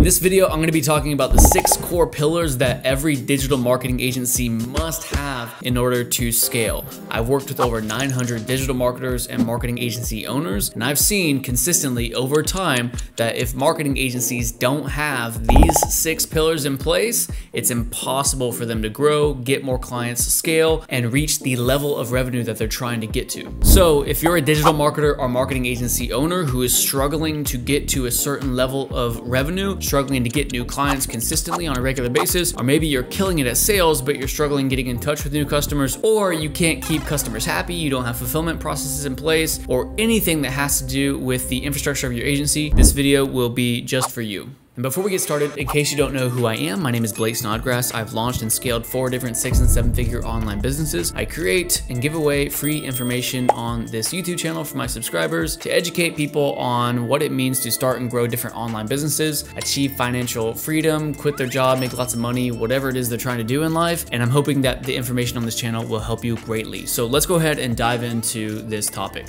this video, I'm gonna be talking about the 6 core pillars that every digital marketing agency must have in order to scale. I've worked with over 900 digital marketers and marketing agency owners, and I've seen consistently over time that if marketing agencies don't have these 6 pillars in place, it's impossible for them to grow, get more clients, scale, and reach the level of revenue that they're trying to get to. So if you're a digital marketer or marketing agency owner who is struggling to get to a certain level of revenue, struggling to get new clients consistently on a regular basis, or maybe you're killing it at sales, but you're struggling getting in touch with new customers, or you can't keep customers happy, you don't have fulfillment processes in place, or anything that has to do with the infrastructure of your agency, this video will be just for you. And before we get started, in case you don't know who I am, my name is Blake Snodgrass. I've launched and scaled 4 different 6- and 7-figure online businesses. I create and give away free information on this YouTube channel for my subscribers to educate people on what it means to start and grow different online businesses, achieve financial freedom, quit their job, make lots of money, whatever it is they're trying to do in life. And I'm hoping that the information on this channel will help you greatly. So let's go ahead and dive into this topic.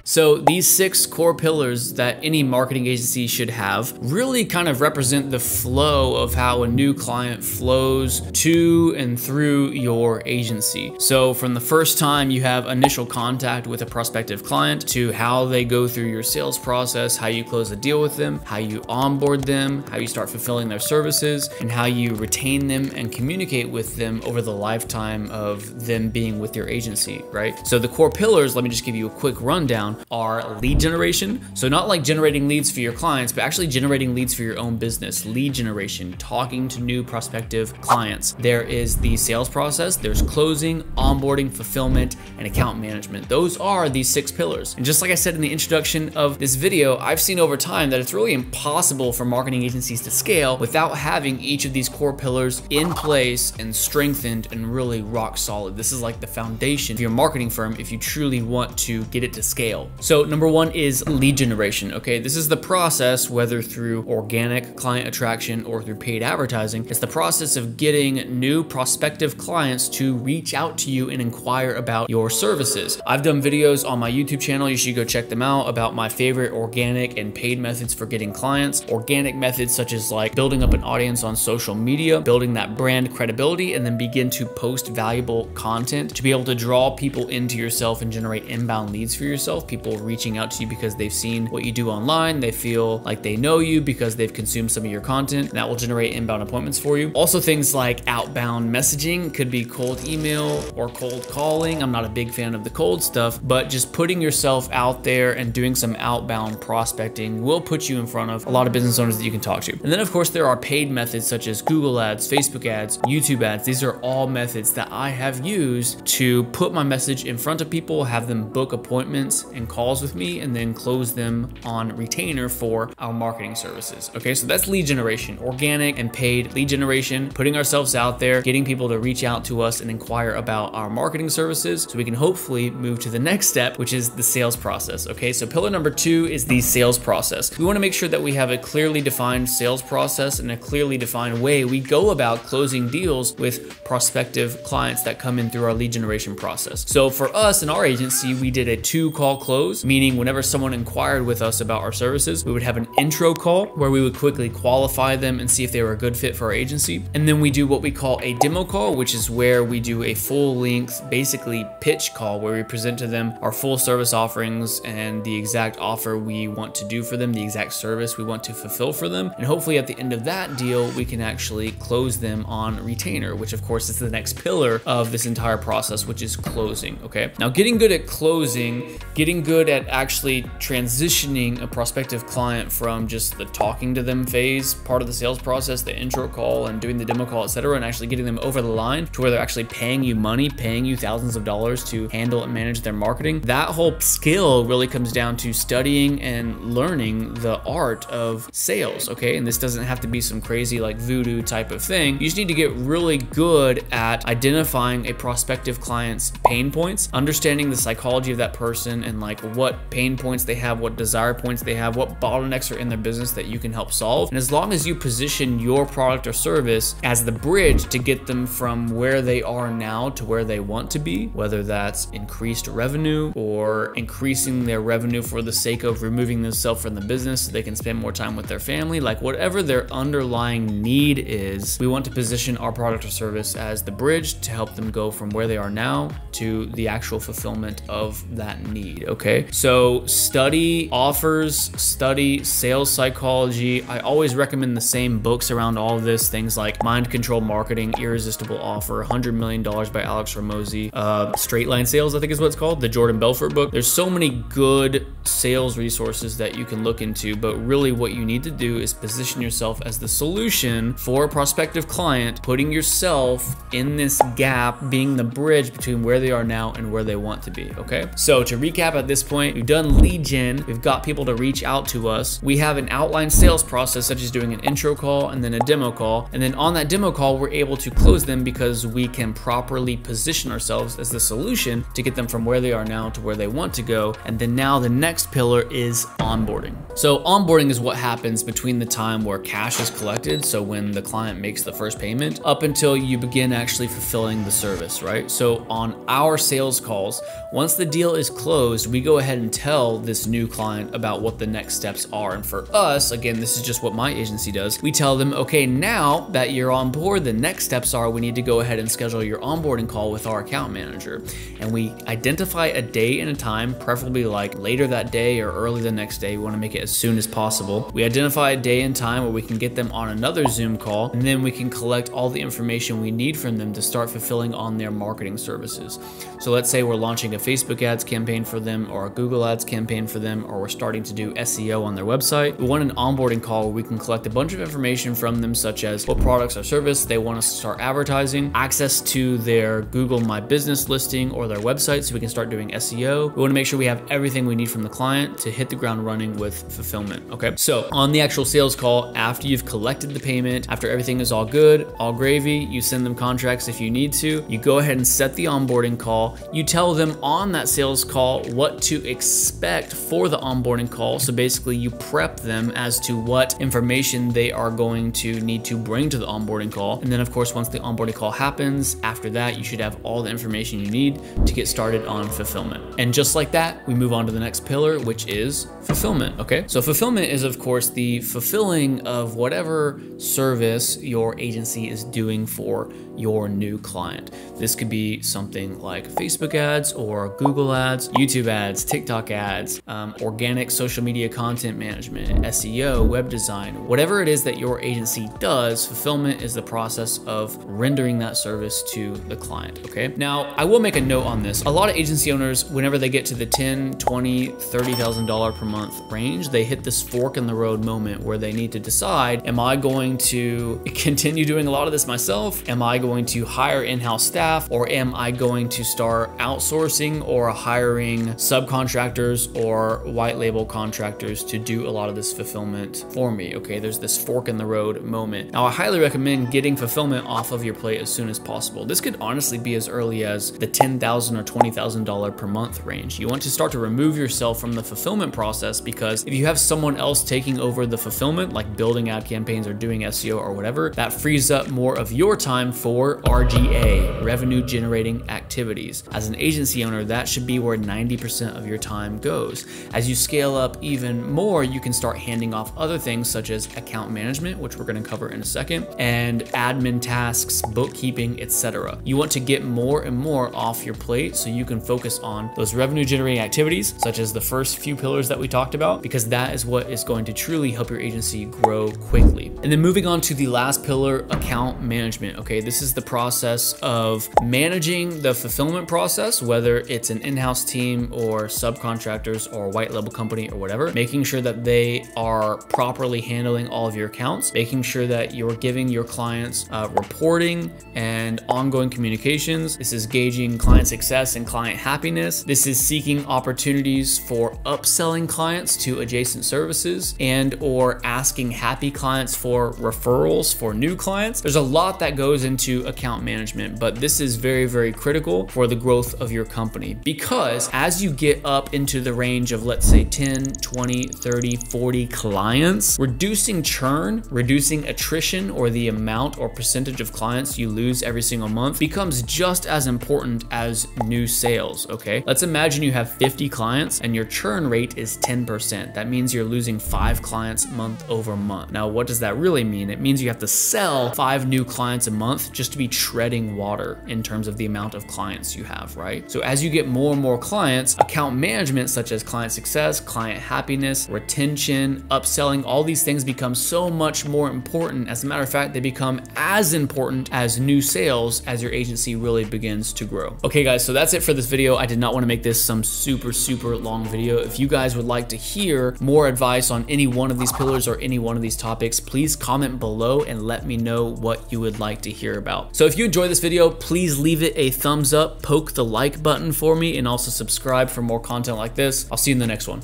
So these 6 core pillars that any marketing agency should have really kind of represent the flow of how a new client flows to and through your agency. So from the first time you have initial contact with a prospective client to how they go through your sales process, how you close a deal with them, how you onboard them, how you start fulfilling their services, and how you retain them and communicate with them over the lifetime of them being with your agency, right? So the core pillars, let me just give you a quick rundown, are lead generation. So not like generating leads for your clients, but actually generating leads for your own business. Lead generation, talking to new prospective clients. There is the sales process, there's closing, onboarding, fulfillment, and account management. Those are these 6 pillars. And just like I said in the introduction of this video, I've seen over time that it's really impossible for marketing agencies to scale without having each of these core pillars in place and strengthened and really rock solid. This is like the foundation of your marketing firm if you truly want to get it to scale. So number 1 is lead generation, okay? This is the process, whether through organic client attraction or through paid advertising. It's the process of getting new prospective clients to reach out to you and inquire about your services. I've done videos on my YouTube channel, you should go check them out, about my favorite organic and paid methods for getting clients. Organic methods such as like building up an audience on social media, building that brand credibility, and then begin to post valuable content to be able to draw people into yourself and generate inbound leads for yourself. People reaching out to you because they've seen what you do online, they feel like they know you because they've consumed some of your content, and that will generate inbound appointments for you. Also things like outbound messaging, could be cold email or cold calling. I'm not a big fan of the cold stuff, but just putting yourself out there and doing some outbound prospecting will put you in front of a lot of business owners that you can talk to. And then of course there are paid methods such as Google ads, Facebook ads, YouTube ads. These are all methods that I have used to put my message in front of people, have them book appointments and calls with me, and then close them on retainer for our marketing services. Okay, so that's lead generation, organic and paid lead generation, putting ourselves out there, getting people to reach out to us and inquire about our marketing services so we can hopefully move to the next step, which is the sales process. Okay, so pillar number 2 is the sales process. We want to make sure that we have a clearly defined sales process and a clearly defined way we go about closing deals with prospective clients that come in through our lead generation process. So for us in our agency, we did a 2-call close, meaning whenever someone inquired with us about our services, we would have an intro call where we would quickly qualify them and see if they were a good fit for our agency. And then we do what we call a demo call, which is where we do a full-length, basically pitch call, where we present to them our full service offerings and the exact offer we want to do for them, the exact service we want to fulfill for them. And hopefully at the end of that deal, we can actually close them on retainer, which of course is the next pillar of this entire process, which is closing, okay? Now getting good at closing, getting good at actually transitioning a prospective client from just the talking to them phase, part of the sales process, the intro call and doing the demo call, etc., and actually getting them over the line to where they're actually paying you money, paying you thousands of dollars to handle and manage their marketing. That whole skill really comes down to studying and learning the art of sales, okay? And this doesn't have to be some crazy like voodoo type of thing. You just need to get really good at identifying a prospective client's pain points, understanding the psychology of that person and like like what pain points they have, what desire points they have, what bottlenecks are in their business that you can help solve. And as long as you position your product or service as the bridge to get them from where they are now to where they want to be, whether that's increased revenue or increasing their revenue for the sake of removing themselves from the business so they can spend more time with their family, like whatever their underlying need is, we want to position our product or service as the bridge to help them go from where they are now to the actual fulfillment of that need, okay? So study offers, study sales psychology. I always recommend the same books around all of this, things like Mind Control Marketing, Irresistible Offer, $100 Million by Alex Ramosi, Straight Line Sales, I think is what it's called, the Jordan Belfort book. There's so many good sales resources that you can look into, but really what you need to do is position yourself as the solution for a prospective client, putting yourself in this gap, being the bridge between where they are now and where they want to be, okay? So to recap at this point, we've done lead gen, we've got people to reach out to us, we have an outline sales process such as doing an intro call and then a demo call, and then on that demo call, we're able to close them because we can properly position ourselves as the solution to get them from where they are now to where they want to go. And then now the next pillar is onboarding. So onboarding is what happens between the time where cash is collected, so when the client makes the first payment, up until you begin actually fulfilling the service, right? So on our sales calls, once the deal is closed, we go ahead and tell this new client about what the next steps are. And for us, again, this is just what my agency does. We tell them, okay, now that you're on board, the next steps are we need to go ahead and schedule your onboarding call with our account manager. And we identify a day and a time, preferably like later that day or early the next day. We want to make it as soon as possible. We identify a day and time where we can get them on another Zoom call, and then we can collect all the information we need from them to start fulfilling on their marketing services. So let's say we're launching a Facebook ads campaign for them or a Google ads campaign for them, or we're starting to do SEO on their website. We want an onboarding call where we can collect a bunch of information from them, such as what products or service they want us to start advertising, access to their Google My Business listing or their website so we can start doing SEO. We want to make sure we have everything we need from the client to hit the ground running with fulfillment, okay? So on the actual sales call, after you've collected the payment, after everything is all good, all gravy, you send them contracts if you need to, you go ahead and set the onboarding call. You tell them on that sales call what to expect for the onboarding call. So basically you prep them as to what information they are going to need to bring to the onboarding call. And then of course, once the onboarding call happens, after that, you should have all the information you need to get started on fulfillment. And just like that, we move on to the next pillar, which is fulfillment, okay? So fulfillment is of course the fulfilling of whatever service your agency is doing for your new client. This could be something like Facebook ads or Google ads, YouTube ads, TikTok ads, organic social media content management, SEO, web design, whatever it is that your agency does, fulfillment is the process of rendering that service to the client, okay? Now, I will make a note on this. A lot of agency owners, whenever they get to the $10,000, $20,000, $30,000 per month range, they hit this fork in the road moment where they need to decide, am I going to continue doing a lot of this myself? Am I going to hire in-house staff, or am I going to start outsourcing or hiring subcontractors or white label contractors to do a lot of this fulfillment for me? Okay, there's this fork in the road moment. Now, I highly recommend getting fulfillment off of your plate as soon as possible. This could honestly be as early as the $10,000 or $20,000 per month range. You want to start to remove yourself from the fulfillment process, because if you have someone else taking over the fulfillment, like building ad campaigns or doing SEO or whatever, that frees up more of your time for RGA, revenue generating activities. As an agency owner, that should be where 90% of your time goes. As you scale up even more, you can start handing off other things such as account management, which we're going to cover in a second, and admin tasks, bookkeeping, etc. You want to get more and more off your plate so you can focus on those revenue generating activities, such as the first few pillars that we talked about, because that is what is going to truly help your agency grow quickly. And then moving on to the last pillar, account management. Okay, this is the process of managing the fulfillment process, whether it's an in-house team or subcontractors or a white label company or whatever, making sure that they are properly handling all of your accounts, making sure that you're giving your clients reporting and ongoing communications. This is gauging client success and client happiness. This is seeking opportunities for upselling clients to adjacent services and or asking happy clients for referrals for new clients. There's a lot that goes into account management, but this is very, very critical for the growth of your company, because as you get up into the range of, let's say, 10, 20, 30, 40 clients, reducing churn, reducing attrition, or the amount or percentage of clients you lose every single month becomes just as important as new sales, okay? Let's imagine you have 50 clients and your churn rate is 10%. That means you're losing 5 clients month over month. Now, what does that really mean? It means you have to sell 5 new clients a month just to be treading water in terms of the amount of clients you have, right? So as you get more and more clients, account management such as client success, client happiness, retention, upselling, all these things become so much more important. As a matter of fact, they become as important as new sales as your agency really begins to grow. Okay guys, so that's it for this video. I did not want to make this some super long video. If you guys would like to hear more advice on any one of these pillars or any one of these topics, please comment below and let me know what you would like to hear about. So if you enjoyed this video, please leave it a thumbs up, poke the like button for me, and also subscribe for more content like this. I'll see you in the next one.